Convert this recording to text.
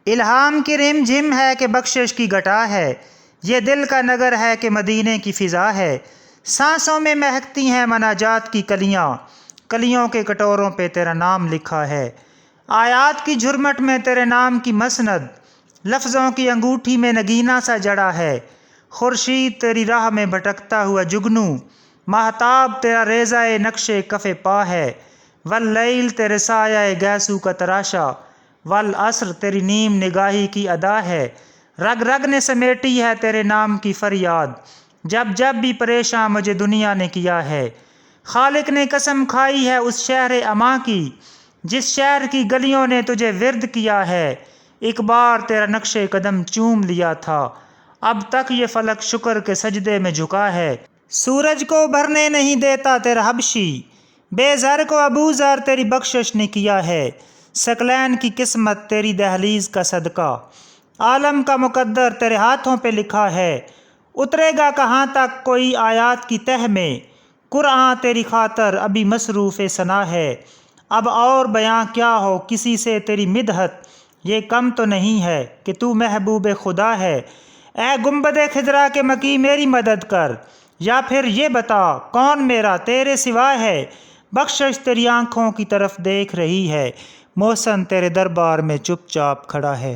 الہام کی رم جھم ہے کہ بخشش کی گھٹا ہے، یہ دل کا نگر ہے کہ مدینے کی فضا ہے۔ سانسوں میں مہکتی ہیں مناجات کی کلیاں، کلیوں کے کٹوروں پہ تیرا نام لکھا ہے۔ آیات کی جھرمٹ میں تیرے نام کی مسند، لفظوں کی انگوٹھی میں نگینہ سا جڑا ہے۔ خورشید تیری راہ میں بھٹکتا ہوا جگنو، ماہتاب تیرا ریزہ نقش کف پا ہے۔ واللیل تیرے سایہ گیسو کا تراشا، والعصر تیری نیم نگاہی کی ادا ہے۔ رگ رگ نے سمیٹی ہے تیرے نام کی فریاد، جب جب بھی پریشاں مجھے دنیا نے کیا ہے۔ خالق نے قسم کھائی ہے اس شہر اما کی، جس شہر کی گلیوں نے تجھے ورد کیا ہے۔ ایک بار تیرا نقش قدم چوم لیا تھا، اب تک یہ فلک شکر کے سجدے میں جھکا ہے۔ سورج کو بھرنے نہیں دیتا تیرا حبشی، بے زر کو ابو ذر تیری بخشش نے کیا ہے۔ ثقلین کی قسمت تیری دہلیز کا صدقہ، عالم کا مقدر تیرے ہاتھوں پہ لکھا ہے۔ اترے گا کہاں تک کوئی آیات کی تہ میں، قرآن تیری خاطر ابھی مصروف ثنا ہے۔ اب اور بیاں کیا ہو کسی سے تیری مدحت، یہ کم تو نہیں ہے کہ تو محبوب خدا ہے۔ اے گنبد خضرا کے مکی میری مدد کر، یا پھر یہ بتا کون میرا تیرے سوا ہے۔ بخشش تیری آنکھوں کی طرف دیکھ رہی ہے، محسن تیرے دربار میں چپ چاپ کھڑا ہے۔